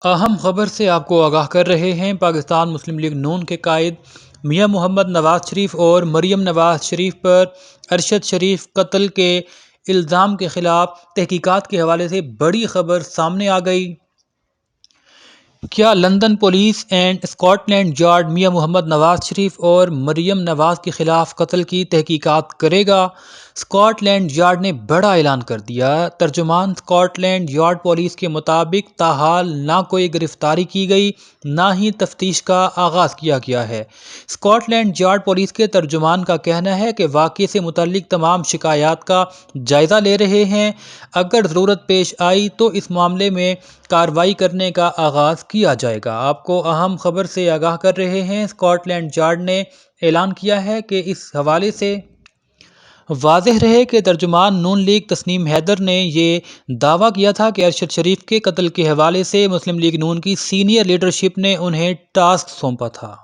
اہم خبر سے آپ کو آگاہ کر رہے ہیں۔ پاکستان مسلم لیگ نون کے قائد میاں محمد نواز شریف اور مریم نواز شریف پر ارشد شریف قتل کے الزام کے خلاف تحقیقات کے حوالے سے بڑی خبر سامنے آ گئی۔ کیا London police and Scotland yard Mian Muhammad Nawaz Sharif اور مریم نواز کے خلاف قتل کی تحقیقات کرے گا؟ اسکاٹ لینڈ یارڈ نے بڑا اعلان کر دیا۔ ترجمان اسکاٹ لینڈ یارڈ پولیس کے مطابق تاحال نہ کوئی گرفتاری کی گئی، نہ ہی تفتیش کا آغاز کیا گیا ہے۔ اسکاٹ لینڈ یارڈ پولیس کے ترجمان کا کہنا ہے کہ واقعے سے متعلق تمام شکایات کا جائزہ لے رہے ہیں۔ اگر ضرورت پیش آئی تو اس معاملے میں کارروائی کرنے کا آغاز کیا جائے گا۔ آپ کو اہم خبر سے آگاہ کر رہے ہیں۔ اسکاٹ لینڈ یارڈ نے اعلان کیا ہے کہ اس حوالے سے واضح رہے کہ ترجمان نون لیگ تسنیم حیدر نے یہ دعویٰ کیا تھا کہ ارشد شریف کے قتل کے حوالے سے مسلم لیگ نون کی سینئر لیڈرشپ نے انہیں ٹاسک سونپا تھا۔